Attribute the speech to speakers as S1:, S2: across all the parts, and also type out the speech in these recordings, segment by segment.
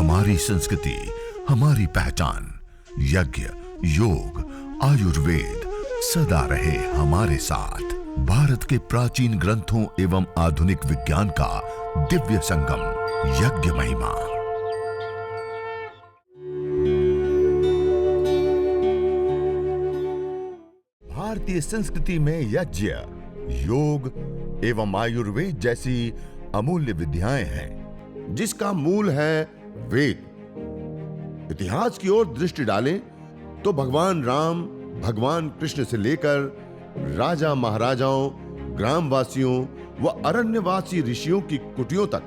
S1: हमारी संस्कृति, हमारी पहचान। यज्ञ, योग, आयुर्वेद सदा रहे हमारे साथ। भारत के प्राचीन ग्रंथों एवं आधुनिक विज्ञान का दिव्य संगम, यज्ञ महिमा। भारतीय संस्कृति में यज्ञ, योग एवं आयुर्वेद जैसी अमूल्य विद्याएं हैं, जिसका मूल है वेद। इतिहास की ओर दृष्टि डालें तो भगवान राम, भगवान कृष्ण से लेकर राजा महाराजाओं, ग्रामवासियों व अरण्यवासी ऋषियों की कुटियों तक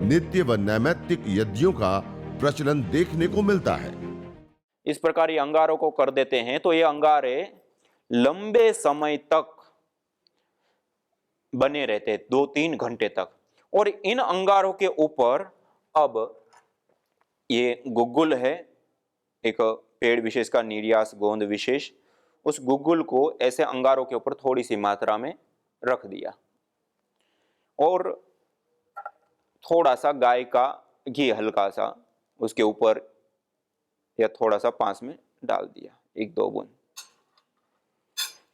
S1: नित्य व नैमित्तिक यज्ञों का प्रचलन देखने को मिलता है।
S2: इस प्रकार ये अंगारों को कर देते हैं तो ये अंगारे लंबे समय तक बने रहते, 2-3 घंटे तक। और इन अंगारों के ऊपर अब ये गुग्गुल है, एक पेड़ विशेष का निर्यास गोंद विशेष, उस गुग्गुल को ऐसे अंगारों के ऊपर थोड़ी सी मात्रा में रख दिया और थोड़ा सा गाय का घी हल्का सा उसके ऊपर या थोड़ा सा पास में डाल दिया, 1-2 बूंद।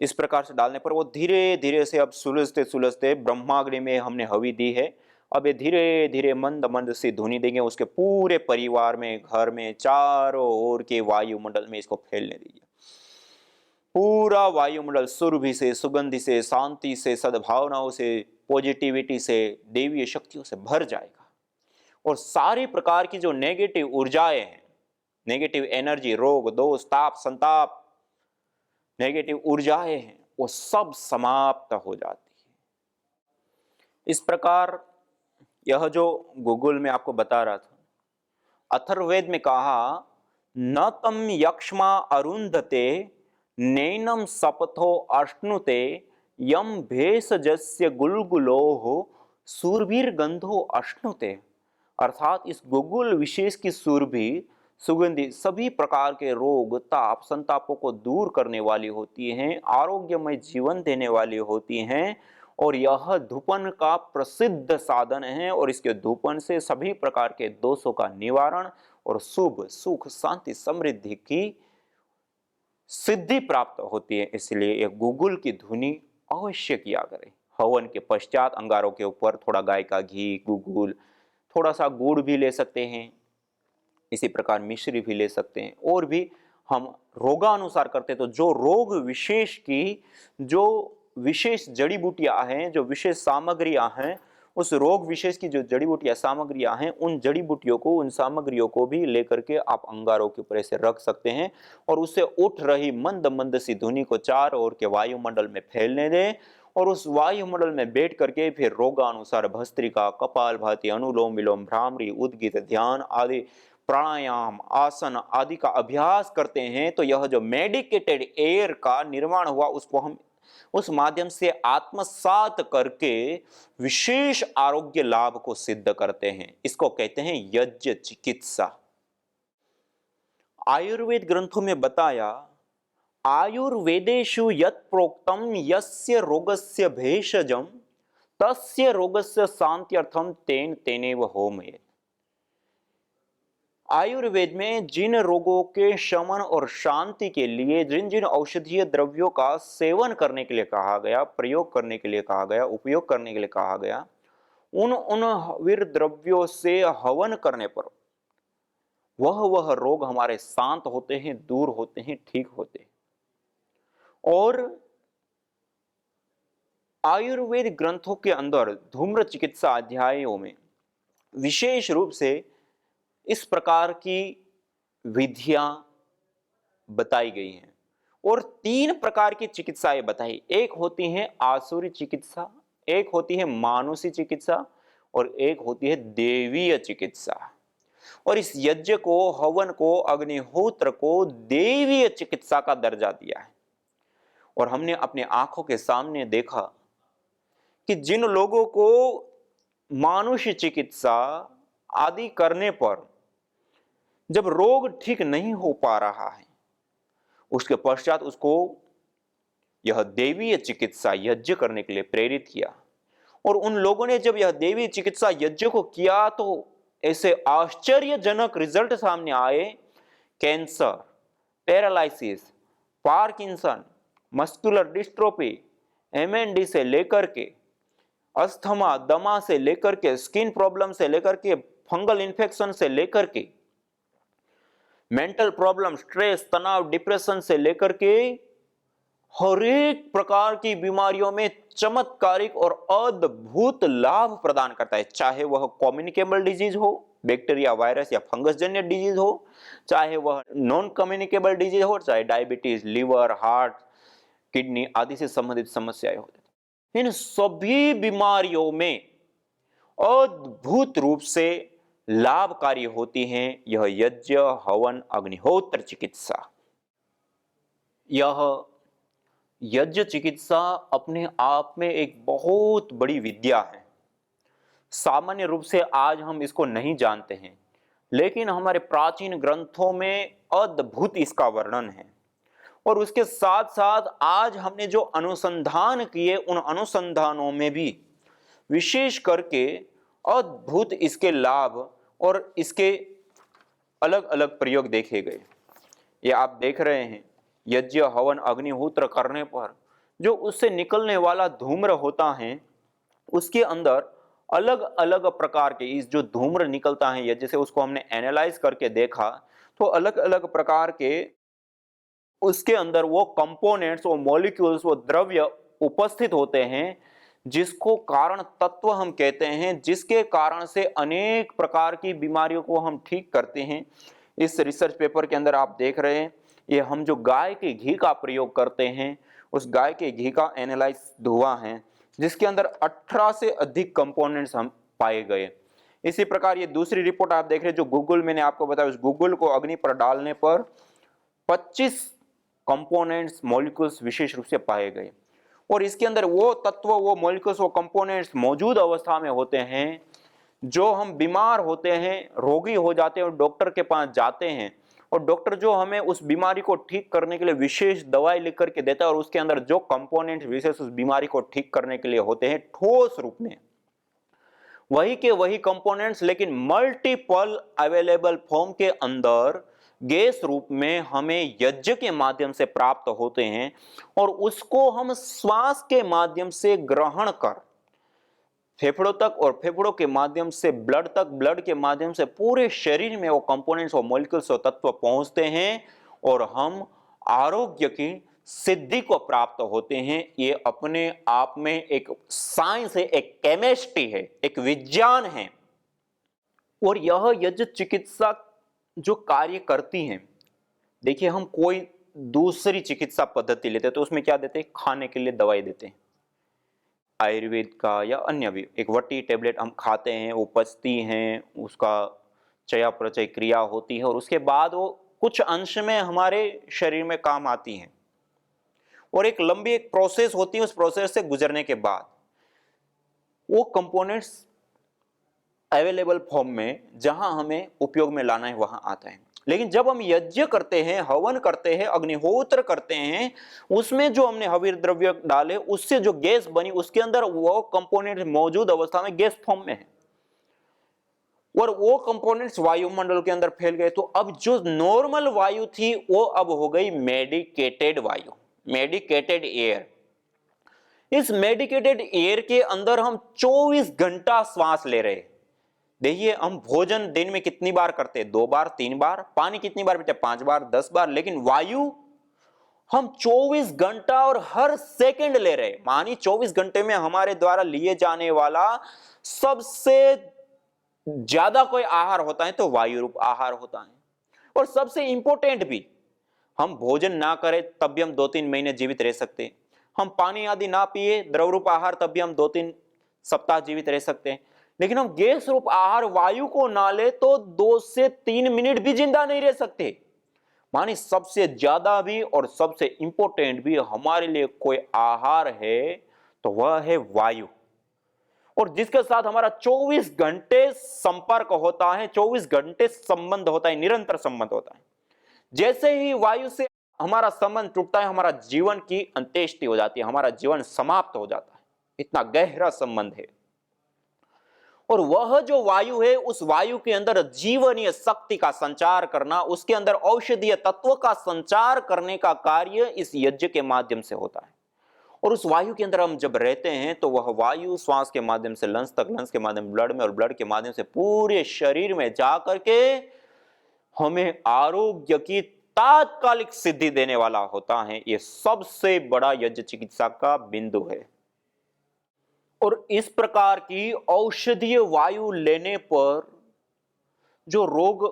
S2: इस प्रकार से डालने पर वो धीरे धीरे से अब सुलझते सुलझते ब्रह्माग्नि में हमने हवि दी है, अब ये धीरे धीरे मंद मंद सी धुनी देंगे उसके पूरे परिवार में, घर में, चारों ओर के वायुमंडल में इसको फैलने दीजिए। पूरा वायुमंडल सुरभि से, सुगंधि से, शांति से, सद्भावनाओं से, पॉजिटिविटी से, देवीय शक्तियों से भर जाएगा। और सारी प्रकार की जो नेगेटिव ऊर्जाएं हैं, नेगेटिव एनर्जी, रोग, दोष, ताप, संताप, नेगेटिव ऊर्जाएं हैं, वो सब समाप्त हो जाती है। इस प्रकार यह जो गूगल में आपको बता रहा था, अथर्ववेद में कहा, न तम यक्ष्मा अरुंधते नैनम सपथो अश्नुते यम भेषजस्य गुलगुलोह सूर्भिर गंधो अश्नुते। अर्थात इस गुग्गुल विशेष की सूर्भि, सुगंधि सभी प्रकार के रोग, ताप, संतापों को दूर करने वाली होती हैं, आरोग्यमय जीवन देने वाली होती हैं। और यह धूपन का प्रसिद्ध साधन है और इसके धूपन से सभी प्रकार के दोषों का निवारण और शुभ, सुख, शांति, समृद्धि की सिद्धि प्राप्त होती है। इसलिए यह गुग्गुल की धुनी अवश्य किया करें। हवन के पश्चात अंगारों के ऊपर थोड़ा गाय का घी, गुग्गुल, थोड़ा सा गुड़ भी ले सकते हैं, इसी प्रकार मिश्री भी ले सकते हैं। और भी हम रोगानुसार करते तो जो रोग विशेष की जो विशेष जड़ी बूटियां हैं, जो विशेष सामग्रियां हैं, उस रोग विशेष की जो जड़ी बूटियां सामग्रियां हैं, उन जड़ी बूटियों को, उन सामग्रियों को भी लेकर के आप अंगारों के ऊपर ऐसे रख सकते हैं और उससे उठ रही मंद मंद सी धुनी को चारों ओर के वायुमंडल में फैलने दें। और उस वायुमंडल में बैठ करके फिर रोगानुसार भस्त्रिका, कपालभाति, अनुलोम विलोम, भ्रामरी, उद्गीत, ध्यान आदि प्राणायाम, आसन आदि का अभ्यास करते हैं तो यह जो मेडिकेटेड एयर का निर्माण हुआ उसको हम उस माध्यम से आत्मसात करके विशेष आरोग्य लाभ को सिद्ध करते हैं। इसको कहते हैं यज्ञ चिकित्सा। आयुर्वेद ग्रंथों में बताया, आयुर्वेदेषु यत् प्रोक्तम यस्य रोगस्य भेषजम तस्य रोगस्य शांत्यर्थम तेन तेनेव होमयेत्। आयुर्वेद में जिन रोगों के शमन और शांति के लिए जिन जिन औषधीय द्रव्यों का सेवन करने के लिए कहा गया, प्रयोग करने के लिए कहा गया, उपयोग करने के लिए कहा गया, उन वीर द्रव्यों से हवन करने पर वह रोग हमारे शांत होते हैं, दूर होते हैं, ठीक होते हैं। और आयुर्वेद ग्रंथों के अंदर धूम्र चिकित्सा अध्यायों में विशेष रूप से इस प्रकार की विधियां बताई गई हैं और 3 प्रकार की चिकित्साएं बताई। एक होती है आसुरी चिकित्सा, एक होती है मानुषी चिकित्सा और एक होती है देवीय चिकित्सा। और इस यज्ञ को, हवन को, अग्निहोत्र को देवीय चिकित्सा का दर्जा दिया है। और हमने अपने आंखों के सामने देखा कि जिन लोगों को मानुषी चिकित्सा आदि करने पर जब रोग ठीक नहीं हो पा रहा है, उसके पश्चात उसको यह देवीय चिकित्सा यज्ञ करने के लिए प्रेरित किया। और उन लोगों ने जब यह देवीय चिकित्सा यज्ञ को किया तो ऐसे आश्चर्यजनक रिजल्ट सामने आए, cancer, paralysis, Parkinson, muscular dystrophy, MND से लेकर के अस्थमा, दमा से लेकर के स्किन प्रॉब्लम से लेकर के फंगल इन्फेक्शन से लेकर के मेंटल प्रॉब्लम, स्ट्रेस, तनाव, डिप्रेशन से लेकर के हर एक प्रकार की बीमारियों में चमत्कारिक और अद्भुत लाभ प्रदान करता है। चाहे वह कम्युनिकेबल डिजीज हो, बैक्टीरिया, वायरस या फंगस जन्य डिजीज हो, चाहे वह नॉन कम्युनिकेबल डिजीज हो, चाहे डायबिटीज, लीवर, हार्ट, किडनी आदि से संबंधित समस्याएं हो, इन सभी बीमारियों में अद्भुत रूप से लाभकारी होती हैं यह यज्ञ, हवन, अग्निहोत्र चिकित्सा। यह यज्ञ चिकित्सा अपने आप में एक बहुत बड़ी विद्या है। सामान्य रूप से आज हम इसको नहीं जानते हैं, लेकिन हमारे प्राचीन ग्रंथों में अद्भुत इसका वर्णन है। और उसके साथ साथ आज हमने जो अनुसंधान किए, उन अनुसंधानों में भी विशेष करके अद्भुत इसके लाभ और इसके अलग अलग प्रयोग देखे गए। ये आप देख रहे हैं, यज्ञ, हवन, अग्निहोत्र करने पर जो उससे निकलने वाला धूम्र होता है, उसके अंदर अलग अलग प्रकार के इस जो धूम्र निकलता है यज्ञ से, उसको हमने एनालाइज करके देखा तो अलग अलग प्रकार के उसके अंदर वो कंपोनेंट्स, वो मॉलिक्यूल्स, वो द्रव्य उपस्थित होते हैं जिसको कारण तत्व हम कहते हैं, जिसके कारण से अनेक प्रकार की बीमारियों को हम ठीक करते हैं। इस रिसर्च पेपर के अंदर आप देख रहे हैं, ये हम जो गाय के घी का प्रयोग करते हैं, उस गाय के घी का एनालाइज हुआ है, जिसके अंदर 18 से अधिक कंपोनेंट्स हम पाए गए। इसी प्रकार ये दूसरी रिपोर्ट आप देख रहे हैं जो गूगल मैंने आपको बताया, उस गूगल को अग्नि पर डालने पर 25 कंपोनेंट्स, मॉलिक्यूल्स विशेष रूप से पाए गए। और इसके अंदर वो तत्व, वो मॉलिक्यूल्स, वो कंपोनेंट्स मौजूद अवस्था में होते हैं जो हम बीमार होते हैं, रोगी हो जाते हैं और डॉक्टर के पास जाते हैं, और डॉक्टर जो हमें उस बीमारी को ठीक करने के लिए विशेष दवाई लिख करके देता है, और उसके अंदर जो कंपोनेंट विशेष उस बीमारी को ठीक करने के लिए होते हैं ठोस रूप में, वही के वही कंपोनेंट्स लेकिन मल्टीपल अवेलेबल फॉर्म के अंदर गैस रूप में हमें यज्ञ के माध्यम से प्राप्त होते हैं, और उसको हम श्वास के माध्यम से ग्रहण कर फेफड़ों तक, और फेफड़ों के माध्यम से ब्लड तक, ब्लड के माध्यम से पूरे शरीर में वो कंपोनेंट्स, वो मॉलिक्यूल्स, वो तत्व पहुंचते हैं और हम आरोग्य की सिद्धि को प्राप्त होते हैं। ये अपने आप में एक साइंस है, एक केमिस्ट्री है, एक विज्ञान है। और यह यज्ञ चिकित्सा जो कार्य करती हैं, देखिए हम कोई दूसरी चिकित्सा पद्धति लेते हैं तो उसमें क्या देते हैं, खाने के लिए दवाई देते हैं, आयुर्वेद का या अन्य भी एक वटी टेबलेट हम खाते हैं, वो पचती हैं, उसका चयापचय क्रिया होती है और उसके बाद वो कुछ अंश में हमारे शरीर में काम आती हैं, और एक लंबी एक प्रोसेस होती है। उस प्रोसेस से गुजरने के बाद वो कंपोनेंट्स अवेलेबल फॉर्म में जहां हमें उपयोग में लाना है वहां आता है। लेकिन जब हम यज्ञ करते हैं, हवन करते हैं, अग्निहोत्र करते हैं, उसमें जो हमने हविर द्रव्य डाले, उससे जो गैस बनी, उसके अंदर वो कंपोनेंट मौजूद अवस्था में गैस फॉर्म में है, और वो कंपोनेंट्स वायुमंडल के अंदर फैल गए। तो अब जो नॉर्मल वायु थी वो अब हो गई मेडिकेटेड वायु, मेडिकेटेड एयर। इस मेडिकेटेड एयर के अंदर हम 24 घंटा श्वास ले रहे। देखिए हम भोजन दिन में कितनी बार करते हैं, 2 बार, 3 बार, पानी कितनी बार पीते हैं, 5 बार, 10 बार, लेकिन वायु हम 24 घंटा और हर सेकंड ले रहे। मानी 24 घंटे में हमारे द्वारा लिए जाने वाला सबसे ज्यादा कोई आहार होता है तो वायु रूप आहार होता है। और सबसे इंपॉर्टेंट भी, हम भोजन ना करें तब भी हम 2-3 महीने जीवित रह सकते हैं, हम पानी आदि ना पिए, द्रव रूप आहार, तब भी हम 2-3 सप्ताह जीवित रह सकते हैं, लेकिन हम गैस रूप आहार वायु को ना ले तो 2 से 3 मिनट भी जिंदा नहीं रह सकते। मानी सबसे ज्यादा भी और सबसे इंपॉर्टेंट भी हमारे लिए कोई आहार है तो वह है वायु, और जिसके साथ हमारा 24 घंटे संपर्क होता है, 24 घंटे संबंध होता है, निरंतर संबंध होता है। जैसे ही वायु से हमारा संबंध टूटता है, हमारा जीवन की अंत्येष्टि हो जाती है, हमारा जीवन समाप्त हो जाता है। इतना गहरा संबंध है। और वह जो वायु है, उस वायु के अंदर जीवनीय शक्ति का संचार करना, उसके अंदर औषधीय तत्व का संचार करने का कार्य इस यज्ञ के माध्यम से होता है। और उस वायु के अंदर हम जब रहते हैं तो वह वायु श्वास के माध्यम से लंग्स तक, लंग्स के माध्यम ब्लड में, और ब्लड के माध्यम से पूरे शरीर में जा करके हमें आरोग्य की तात्कालिक सिद्धि देने वाला होता है। यह सबसे बड़ा यज्ञ चिकित्सा का बिंदु है। और इस प्रकार की औषधीय वायु लेने पर जो रोग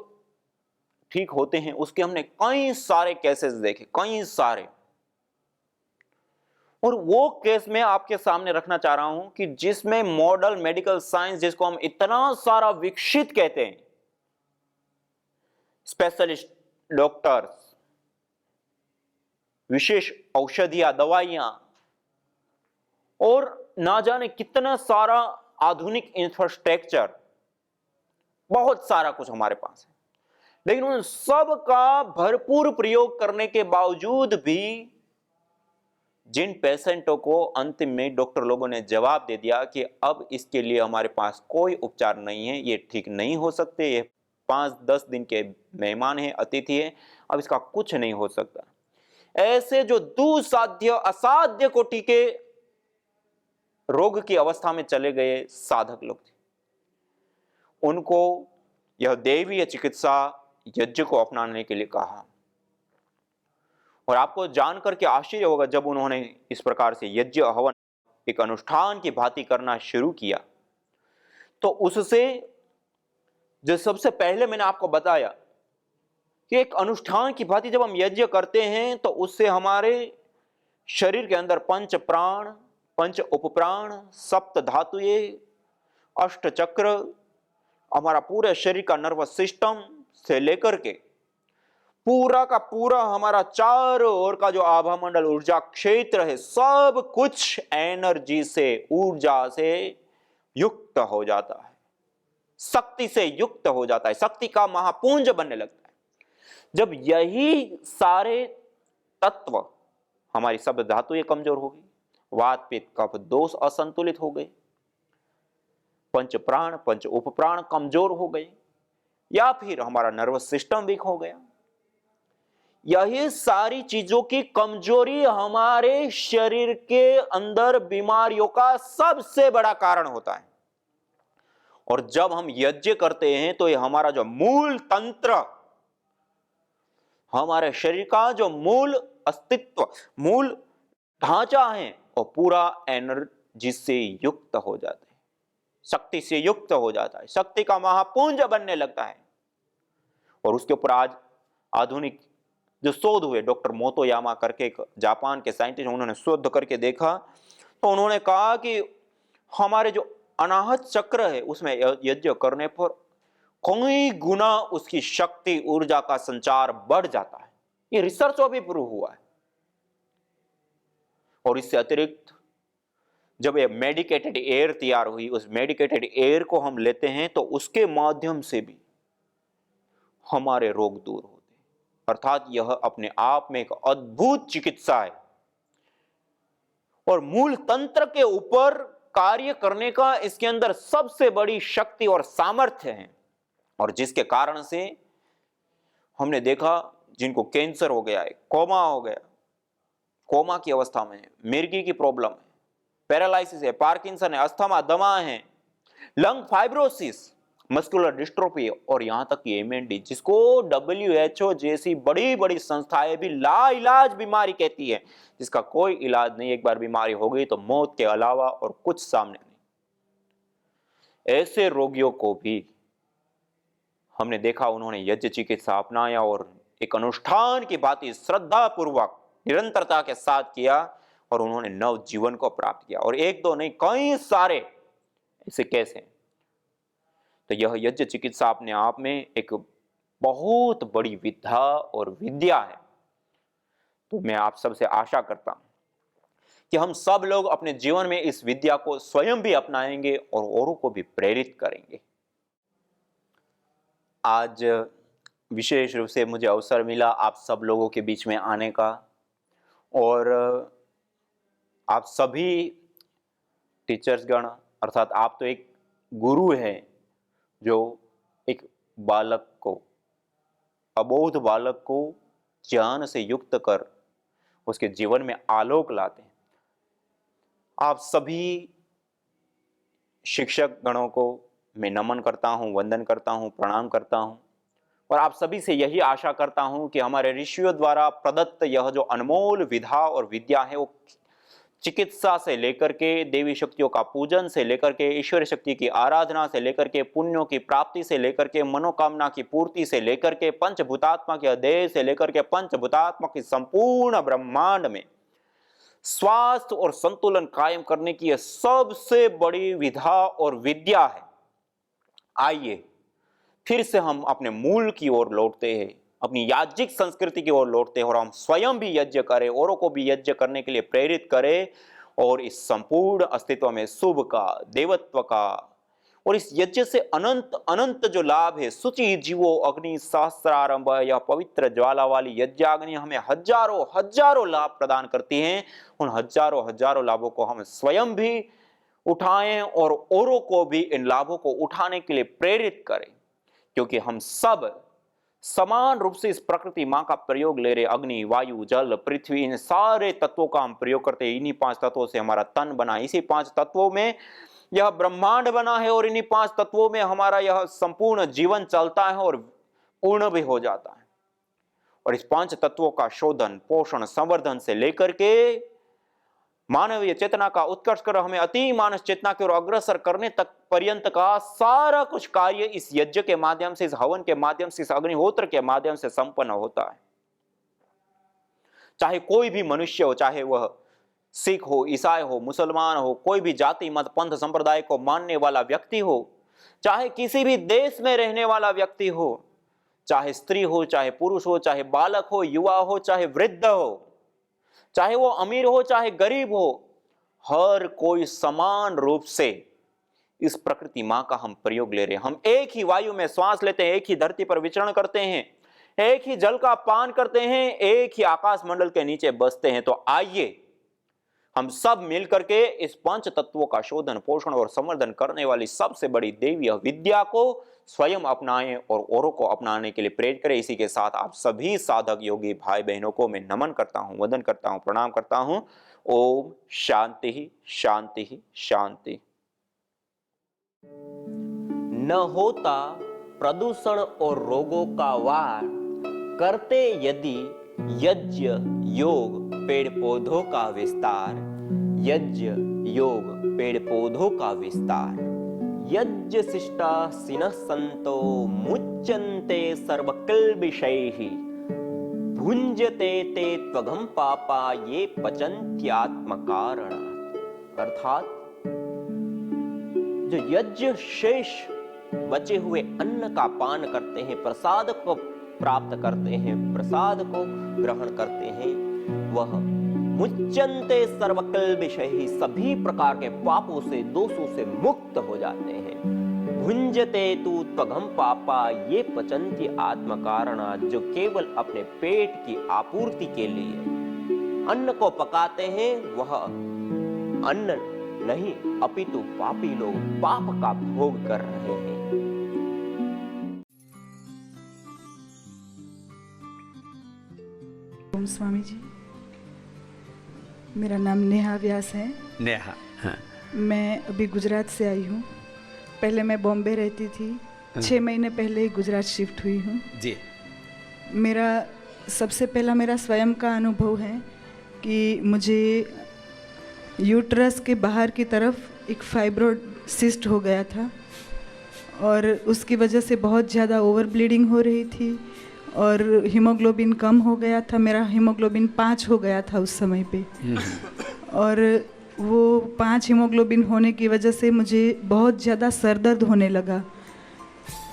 S2: ठीक होते हैं, उसके हमने कई सारे केसेस देखे, कई सारे। और वो केस मैं आपके सामने रखना चाह रहा हूं कि जिसमें मॉडर्न मेडिकल साइंस, जिसको हम इतना सारा विकसित कहते हैं, स्पेशलिस्ट डॉक्टर्स, विशेष औषधियां, दवाइयां, और ना जाने कितना सारा आधुनिक इंफ्रास्ट्रक्चर, बहुत सारा कुछ हमारे पास है। लेकिन उन सब का भरपूर प्रयोग करने के बावजूद भी जिन पेशेंटों को अंतिम में डॉक्टर लोगों ने जवाब दे दिया कि अब इसके लिए हमारे पास कोई उपचार नहीं है, ये ठीक नहीं हो सकते, ये 5-10 दिन के मेहमान हैं, अतिथि हैं, अब इसका कुछ नहीं हो सकता, ऐसे जो दुस्साध्य, असाध्य कोटि के रोग की अवस्था में चले गए साधक लोग थे, उनको यह दैवीय चिकित्सा यज्ञ को अपनाने के लिए कहा। और आपको जानकर के आश्चर्य होगा, जब उन्होंने इस प्रकार से यज्ञ हवन एक अनुष्ठान की भांति करना शुरू किया, तो उससे जो सबसे पहले मैंने आपको बताया कि एक अनुष्ठान की भांति जब हम यज्ञ करते हैं तो उससे हमारे शरीर के अंदर पंच प्राण, पंच उपप्राण, सप्त धातुएं, अष्ट चक्र, हमारा पूरे शरीर का नर्वस सिस्टम से लेकर के पूरा का पूरा हमारा चारों ओर का जो आभा मंडल ऊर्जा क्षेत्र है, सब कुछ एनर्जी से, ऊर्जा से युक्त हो जाता है, शक्ति से युक्त हो जाता है, शक्ति का महापुंज बनने लगता है। जब यही सारे तत्व, हमारी सब धातुएं कमजोर हो गई, वात पित्त कफ दोष असंतुलित हो गए, पंच प्राण, पंच उपप्राण कमजोर हो गए, या फिर हमारा नर्वस सिस्टम वीक हो गया, यही सारी चीजों की कमजोरी हमारे शरीर के अंदर बीमारियों का सबसे बड़ा कारण होता है। और जब हम यज्ञ करते हैं तो ये हमारा जो मूल तंत्र, हमारे शरीर का जो मूल अस्तित्व, मूल ढांचा है, और पूरा एनर्जी से युक्त हो जाता है, शक्ति से युक्त हो जाता है, शक्ति का महापुंज बनने लगता है। और उसके ऊपर आज आधुनिक जो शोध हुए, डॉक्टर मोतोयामा करके एक जापान के साइंटिस्ट, उन्होंने शोध करके देखा, तो उन्होंने कहा कि हमारे जो अनाहत चक्र है उसमें यज्ञ करने पर कई गुना उसकी शक्ति, ऊर्जा का संचार बढ़ जाता है। ये रिसर्च भी प्रूव हुआ है। और इससे अतिरिक्त जब ये मेडिकेटेड एयर तैयार हुई, उस मेडिकेटेड एयर को हम लेते हैं तो उसके माध्यम से भी हमारे रोग दूर होते हैं। अर्थात यह अपने आप में एक अद्भुत चिकित्सा है और मूल तंत्र के ऊपर कार्य करने का इसके अंदर सबसे बड़ी शक्ति और सामर्थ्य है। और जिसके कारण से हमने देखा, जिनको कैंसर हो गया है, कोमा हो गया, कोमा की अवस्था में है, मिर्गी की प्रॉब्लम है, पैरालिसिस है, पार्किंसन है, अस्थमा, दमा है, लंग फाइब्रोसिस, मस्कुलर डिस्ट्रोफी, और यहां तक कि एमएनडी, जिसको WHO जैसी बड़ी बड़ी संस्थाएं भी लाइलाज बीमारी कहती है, जिसका कोई इलाज नहीं, एक बार बीमारी हो गई तो मौत के अलावा और कुछ सामने नहीं। ऐसे रोगियों को भी हमने देखा, उन्होंने यज्ञ चिकित्सा अपनाया और एक अनुष्ठान की भांति श्रद्धा पूर्वक निरंतरता के साथ किया और उन्होंने नव जीवन को प्राप्त किया। और एक दो नहीं, कई सारे ऐसे केस हैं। तो यह यज्ञ चिकित्सा अपने आप में एक बहुत बड़ी विद्या और विद्या है। तो मैं आप सबसे आशा करता हूं कि हम सब लोग अपने जीवन में इस विद्या को स्वयं भी अपनाएंगे और औरों को भी प्रेरित करेंगे। आज विशेष रूप से मुझे अवसर मिला आप सब लोगों के बीच में आने का, और आप सभी टीचर्स गण, अर्थात आप तो एक गुरु है जो एक बालक को, अबोध बालक को ज्ञान से युक्त कर उसके जीवन में आलोक लाते हैं। आप सभी शिक्षक गणों को मैं नमन करता हूं, वंदन करता हूं, प्रणाम करता हूं और आप सभी से यही आशा करता हूं कि हमारे ऋषियों द्वारा प्रदत्त यह जो अनमोल विधा और विद्या है वो चिकित्सा से लेकर के देवी शक्तियों का पूजन से लेकर के ईश्वर शक्ति की आराधना से लेकर के पुण्यों की प्राप्ति से लेकर के मनोकामना की पूर्ति से लेकर के पंचभूतात्मा के अध्यय से लेकर के पंचभूतात्मा की संपूर्ण ब्रह्मांड में स्वास्थ्य और संतुलन कायम करने की यह सबसे बड़ी विधा और विद्या है। आइए फिर से हम अपने मूल की ओर लौटते हैं, अपनी याज्ञिक संस्कृति की ओर लौटते हैं और हम स्वयं भी यज्ञ करें, औरों को भी यज्ञ करने के लिए प्रेरित करें और इस संपूर्ण अस्तित्व में शुभ का, देवत्व का और इस यज्ञ से अनंत अनंत जो लाभ है, शुचि जीवो अग्नि सहस्रारंभ, यह पवित्र ज्वाला वाली यज्ञाग्नि हमें हजारों हजारों लाभ प्रदान करती हैं। उन हजारों हजारों लाभों को हम स्वयं भी उठाएं और औरों को भी इन लाभों को उठाने के लिए प्रेरित करें, क्योंकि हम सब समान रूप से इस प्रकृति मां का प्रयोग ले रहे। अग्नि, वायु, जल, पृथ्वी, इन सारे तत्वों का हम प्रयोग करते हैं। इन्हीं 5 तत्वों से हमारा तन बना, इसी 5 तत्वों में यह ब्रह्मांड बना है और इन्हीं 5 तत्वों में हमारा यह संपूर्ण जीवन चलता है और पूर्ण भी हो जाता है। और इस 5 तत्वों का शोधन, पोषण, संवर्धन से लेकर के मानवीय चेतना का उत्कर्ष कर हमें अति मानस चेतना की ओर अग्रसर करने तक पर्यंत का सारा कुछ कार्य इस यज्ञ के माध्यम से, इस हवन के माध्यम से, इस अग्निहोत्र के माध्यम से संपन्न होता है। चाहे कोई भी मनुष्य हो, चाहे वह सिख हो, ईसाई हो, मुसलमान हो, कोई भी जाति मत पंथ संप्रदाय को मानने वाला व्यक्ति हो, चाहे किसी भी देश में रहने वाला व्यक्ति हो, चाहे स्त्री हो, चाहे पुरुष हो, चाहे बालक हो, युवा हो, चाहे वृद्ध हो, चाहे वो अमीर हो, चाहे गरीब हो, हर कोई समान रूप से इस प्रकृति मां का हम प्रयोग ले रहे हैं। हम एक ही वायु में श्वास लेते हैं, एक ही धरती पर विचरण करते हैं, एक ही जल का पान करते हैं, एक ही आकाश मंडल के नीचे बसते हैं। तो आइए हम सब मिलकर के इस 5 तत्वों का शोधन, पोषण और संवर्धन करने वाली सबसे बड़ी देवीय विद्या को स्वयं अपनाएं और औरों को अपनाने के लिए प्रेरित करें। इसी के साथ आप सभी साधक योगी भाई बहनों को मैं नमन करता हूं, वंदन करता हूं, प्रणाम करता हूं। ओम शांति ही शांति ही शांति। न होता प्रदूषण और रोगों का वार, करते यदि यज्ञ योग पेड़ पौधों का विस्तार, यज्ञ योग पेड़ पौधों का विस्तार। यज्ञ शिष्टा सिनः संतो मुच्यन्ते सर्वकिल्बिषैः, भुञ्जते ते त्वघं पापा ये पचन्त्यात्मकारणात्। अर्थात जो यज्ञ शेष बचे हुए अन्न का पान करते हैं, प्रसाद को प्राप्त करते हैं, प्रसाद को ग्रहण करते हैं, वह मुच्यन्ते सर्वकिल्बिषैः, सभी प्रकार के पापों से, दोषों से मुक्त हो जाते हैं। भुञ्जते तु त्वघं पापा ये पचन्ति आत्मकारणात्, जो केवल अपने पेट की आपूर्ति के लिए अन्न को पकाते हैं, वह अन्न नहीं अपितु पापी लोग पाप का भोग कर रहे हैं।
S3: ओम स्वामी जी, मेरा नाम नेहा व्यास है।
S4: नेहा, हाँ।
S3: मैं अभी गुजरात से आई हूँ। पहले मैं बॉम्बे रहती थी, 6 महीने पहले ही गुजरात शिफ्ट हुई हूँ
S4: जी।
S3: मेरा सबसे पहला मेरा स्वयं का अनुभव है कि मुझे यूट्रस के बाहर की तरफ एक फाइब्रोड सिस्ट हो गया था और उसकी वजह से बहुत ज़्यादा ओवर ब्लीडिंग हो रही थी और हीमोग्लोबिन कम हो गया था। मेरा हीमोग्लोबिन 5 हो गया था उस समय पे और वो 5 हीमोग्लोबिन होने की वजह से मुझे बहुत ज़्यादा सर दर्द होने लगा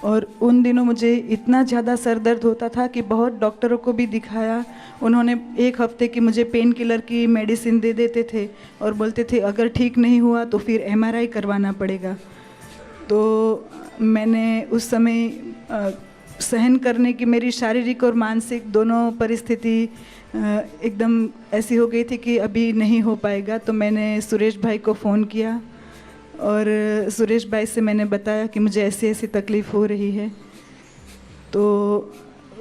S3: और उन दिनों मुझे इतना ज़्यादा सर दर्द होता था कि बहुत डॉक्टरों को भी दिखाया। उन्होंने 1 हफ्ते की मुझे पेन किलर की मेडिसिन दे देते थे और बोलते थे अगर ठीक नहीं हुआ तो फिर MRI करवाना पड़ेगा। तो मैंने उस समय सहन करने की मेरी शारीरिक और मानसिक दोनों परिस्थिति एकदम ऐसी हो गई थी कि अभी नहीं हो पाएगा। तो मैंने सुरेश भाई को फ़ोन किया और सुरेश भाई से मैंने बताया कि मुझे ऐसी ऐसी तकलीफ़ हो रही है। तो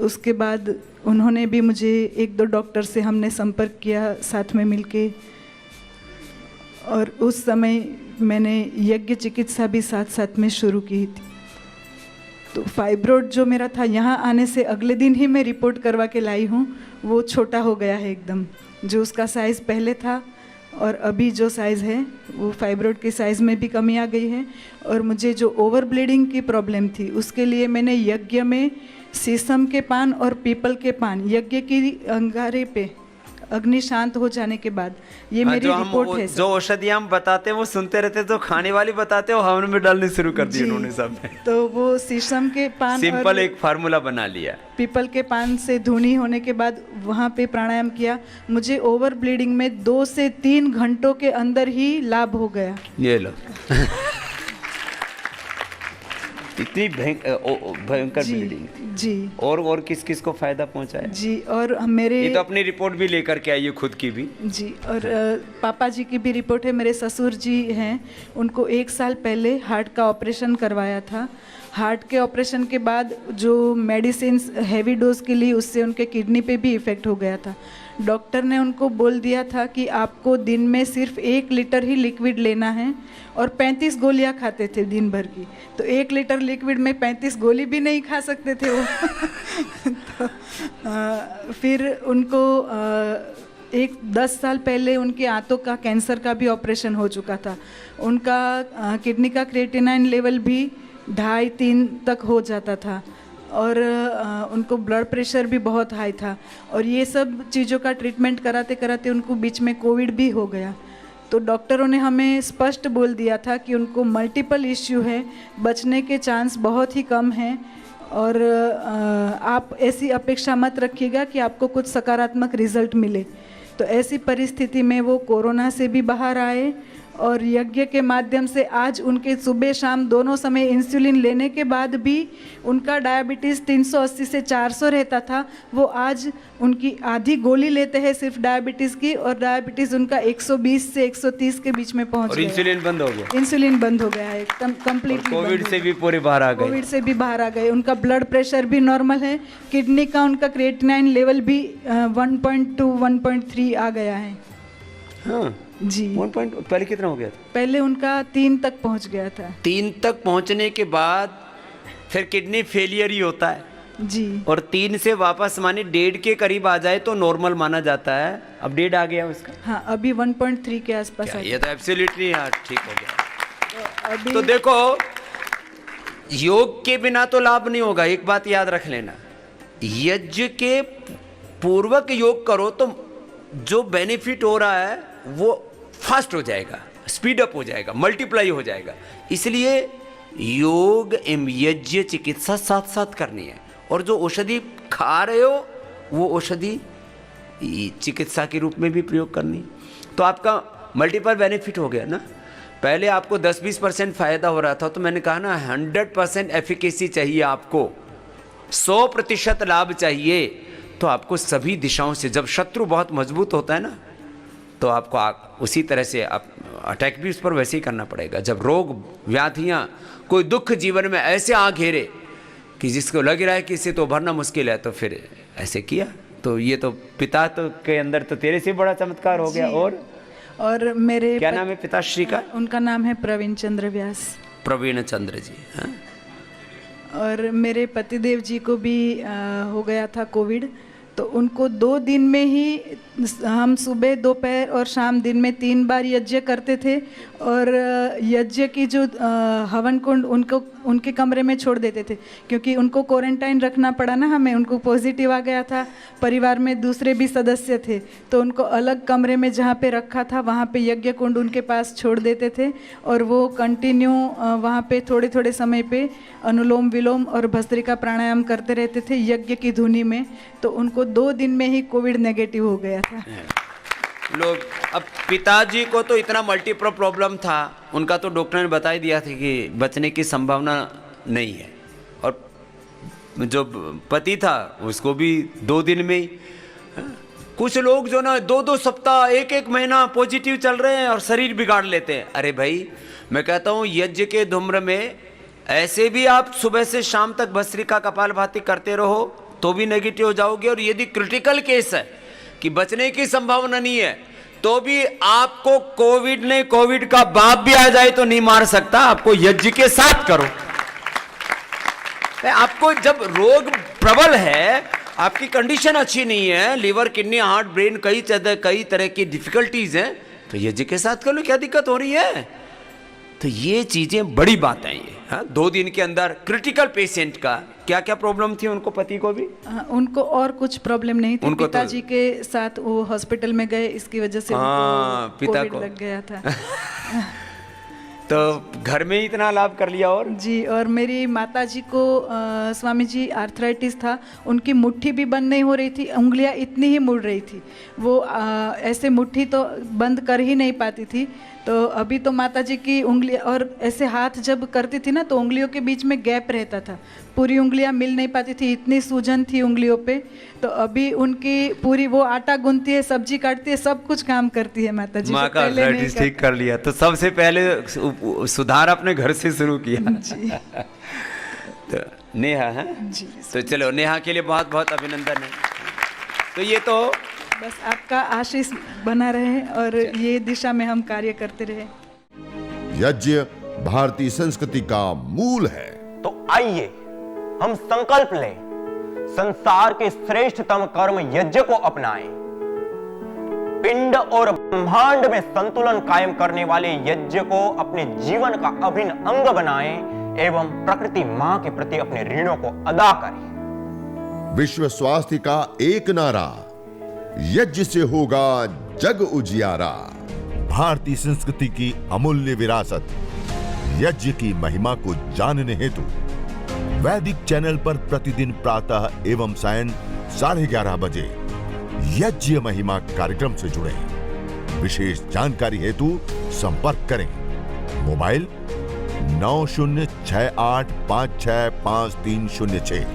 S3: उसके बाद उन्होंने भी मुझे 1-2 डॉक्टर से हमने संपर्क किया साथ में मिलके, और उस समय मैंने यज्ञ चिकित्सा भी साथ साथ में शुरू की थी। तो फाइब्रोड जो मेरा था, यहाँ आने से अगले दिन ही मैं रिपोर्ट करवा के लाई हूँ, वो छोटा हो गया है एकदम। जो उसका साइज़ पहले था और अभी जो साइज़ है वो फाइब्रोड के साइज़ में भी कमी आ गई है। और मुझे जो ओवर ब्लीडिंग की प्रॉब्लम थी उसके लिए मैंने यज्ञ में शीशम के पान और पीपल के पान यज्ञ की अंगारे पे अग्नि शांत हो जाने के बाद, ये मेरी रिपोर्ट है।
S4: जो औषधियाँ हम बताते हैं वो सुनते रहते, तो खाने वाली बताते हो हवन में डालने शुरू कर दी उन्होंने सब।
S3: तो वो शीशम के पान
S4: सिंपल एक फार्मूला बना लिया।
S3: पीपल के पान से धुनी होने के बाद वहाँ पे प्राणायाम किया। मुझे ओवर ब्लीडिंग में 2 से 3 घंटों के अंदर ही लाभ हो गया।
S4: ये लो इतनी भयंकर ब्लीडिंग
S3: जी।
S4: और किस किस को फायदा पहुंचा है?
S3: जी, और मेरे
S4: ये तो अपनी रिपोर्ट भी लेकर के आई है खुद की भी।
S3: जी, और पापा जी की भी रिपोर्ट है। मेरे ससुर जी हैं, उनको 1 साल पहले हार्ट का ऑपरेशन करवाया था। हार्ट के ऑपरेशन के बाद जो मेडिसिन हैवी डोज के लिए, उससे उनके किडनी पे भी इफ़ेक्ट हो गया था। डॉक्टर ने उनको बोल दिया था कि आपको दिन में सिर्फ 1 लीटर ही लिक्विड लेना है, और 35 गोलियां खाते थे दिन भर की। तो 1 लीटर लिक्विड में 35 गोली भी नहीं खा सकते थे वो। तो फिर उनको 10 साल पहले उनके आंतों का कैंसर का भी ऑपरेशन हो चुका था। उनका किडनी का क्रिएटिनाइन लेवल भी 2.5-3 तक हो जाता था, और उनको ब्लड प्रेशर भी बहुत हाई था। और ये सब चीज़ों का ट्रीटमेंट कराते कराते उनको बीच में कोविड भी हो गया। तो डॉक्टरों ने हमें स्पष्ट बोल दिया था कि उनको मल्टीपल इश्यू है, बचने के चांस बहुत ही कम हैं, और आप ऐसी अपेक्षा मत रखिएगा कि आपको कुछ सकारात्मक रिजल्ट मिले। तो ऐसी परिस्थिति में वो कोरोना से भी बाहर आए, और यज्ञ के माध्यम से आज उनके सुबह शाम दोनों समय इंसुलिन लेने के बाद भी उनका डायबिटीज़ 380 से 400 रहता था, वो आज उनकी आधी गोली लेते हैं सिर्फ डायबिटीज़ की, और डायबिटीज़ उनका 120 से 130 के बीच में पहुंच गया।
S4: इंसुलिन बंद हो गया।
S3: इंसुलिन बंद हो गया है एकदम कंप्लीटली।
S4: कोविड से भी पूरे बाहर आ गए।
S3: कोविड से भी बाहर आ गए। उनका ब्लड प्रेशर भी नॉर्मल है, किडनी का उनका क्रिएटिनाइन लेवल भी 1.2-1.3 आ गया है।
S4: हाँ
S3: जी।
S4: 1 पॉइंट पहले कितना हो गया था?
S3: पहले उनका 3 तक पहुंच गया था।
S4: 3 तक पहुंचने के बाद फिर किडनी फेलियर ही होता है
S3: जी।
S4: और 3 से वापस माने 1.5 के करीब आ जाए तो नॉर्मल माना जाता है। अब 1.5 आ गया उसका।
S3: हाँ, अभी 1.3 के आसपास।
S4: ये तो एब्सोल्युटली यार ठीक हो गया। तो देखो, योग के बिना तो लाभ नहीं होगा, एक बात याद रख लेना। यज्ञ के पूर्वक योग करो तो जो बेनिफिट हो रहा है वो फास्ट हो जाएगा, स्पीड अप हो जाएगा, मल्टीप्लाई हो जाएगा। इसलिए योग एवं यज्ञ चिकित्सा साथ साथ करनी है, और जो औषधि खा रहे हो वो औषधि चिकित्सा के रूप में भी प्रयोग करनी है। तो आपका मल्टीपल बेनिफिट हो गया ना। पहले आपको 10-20% फायदा हो रहा था, तो मैंने कहा ना 100% एफिकेसी चाहिए, आपको 100% लाभ चाहिए। तो आपको सभी दिशाओं से, जब शत्रु बहुत मजबूत होता है ना, तो आपको उसी तरह से आप अटैक भी उस पर वैसे ही करना पड़ेगा। जब रोग व्याधियाँ कोई दुख जीवन में ऐसे आ घेरे कि जिसको लग रहा है कि इसे तो उभरना मुश्किल है, तो फिर ऐसे किया। तो ये तो पिता तो के अंदर तो तेरे से बड़ा चमत्कार हो गया। और
S3: मेरे
S4: क्या नाम है पिताश्री का?
S3: उनका नाम है प्रवीण चंद्र व्यास।
S4: प्रवीण चंद्र जी। हाँ?
S3: और मेरे पतिदेव जी को भी हो गया था कोविड। तो उनको 2 दिन में ही, हम सुबह दोपहर और शाम दिन में 3 बार यज्ञ करते थे, और यज्ञ की जो हवन कुंड उनके कमरे में छोड़ देते थे, क्योंकि उनको क्वारंटाइन रखना पड़ा ना हमें। उनको पॉजिटिव आ गया था, परिवार में दूसरे भी सदस्य थे, तो उनको अलग कमरे में जहाँ पे रखा था वहाँ पे यज्ञ कुंड उनके पास छोड़ देते थे, और वो कंटिन्यू वहाँ पे थोड़े थोड़े समय पे अनुलोम विलोम और भस्त्रिका प्राणायाम करते रहते थे यज्ञ की धुनी में। तो उनको 2 दिन में ही कोविड नेगेटिव हो गया था।
S4: लोग, अब पिताजी को तो इतना मल्टीपल प्रॉब्लम था, उनका तो डॉक्टर ने बता ही दिया था कि बचने की संभावना नहीं है, और जो पति था उसको भी 2 दिन में ही। कुछ लोग जो ना 2-2 सप्ताह 1-1 महीना पॉजिटिव चल रहे हैं और शरीर बिगाड़ लेते हैं। अरे भाई, मैं कहता हूं यज्ञ के धूम्र में ऐसे भी आप सुबह से शाम तक भस्त्रिका कपालभाति करते रहो तो भी नेगेटिव हो जाओगे, और यदि क्रिटिकल केस है कि बचने की संभावना नहीं है तो भी आपको कोविड ने, कोविड का बाप भी आ जाए तो नहीं मार सकता। आपको यज्ञ के साथ करो। आपको जब रोग प्रबल है, आपकी कंडीशन अच्छी नहीं है, लीवर, किडनी, हार्ट, ब्रेन, कई तरह की डिफिकल्टीज हैं, तो यज्ञ के साथ कर लो, क्या दिक्कत हो रही है? तो ये चीजें बड़ी बात है ये। हाँ, 2 दिन के अंदर क्रिटिकल पेशेंट का क्या क्या प्रॉब्लम थी उनको, पति को भी?
S3: उनको और कुछ प्रॉब्लम नहीं थी।
S4: उनको
S3: पिताजी के साथ वो हॉस्पिटल में गए, इसकी वजह से उनको
S4: पिता
S3: कोविड
S4: को
S3: लग गया था।
S4: तो घर में ही इतना लाभ कर लिया। और
S3: जी, और मेरी माताजी को स्वामी जी आर्थराइटिस था, उनकी मुट्ठी भी बंद नहीं हो रही थी, उंगलियां इतनी ही मुड़ रही थी, वो ऐसे मुट्ठी तो बंद कर ही नहीं पाती थी। तो अभी तो माताजी की उंगली और ऐसे हाथ जब करती थी ना तो उंगलियों के बीच में गैप रहता था, पूरी उंगलियां मिल नहीं पाती थी, इतनी सूजन थी उंगलियों पे। तो अभी उनकी पूरी, वो आटा गूंथती है, सब्जी काटती है, सब कुछ काम करती है माताजी।
S4: माँ का आर्थराइटिस ठीक कर लिया। तो सबसे पहले सुधार अपने घर से शुरू किया।
S3: जी।
S4: तो नेहा है
S3: जी,
S4: तो चलो नेहा के लिए बहुत बहुत अभिनंदन है। तो ये तो
S3: बस आपका आशीष बना रहे और ये दिशा में हम कार्य करते रहे।
S1: यज्ञ भारतीय संस्कृति का मूल है।
S5: तो आइए हम संकल्प लें, संसार के श्रेष्ठतम कर्म यज्ञ को अपनाएं। पिंड और ब्रह्मांड में संतुलन कायम करने वाले यज्ञ को अपने जीवन का अभिन्न अंग बनाएं एवं प्रकृति मां के प्रति अपने ऋणों को अदा करें।
S1: विश्व स्वास्थ्य का एक नारा, यज्ञ से होगा जग उजियारा। भारतीय संस्कृति की अमूल्य विरासत यज्ञ की महिमा को जानने हेतु वैदिक चैनल पर प्रतिदिन प्रातः एवं सायं 11:30 बजे यज्ञ महिमा कार्यक्रम से जुड़े। विशेष जानकारी हेतु संपर्क करें। मोबाइल 9068565306।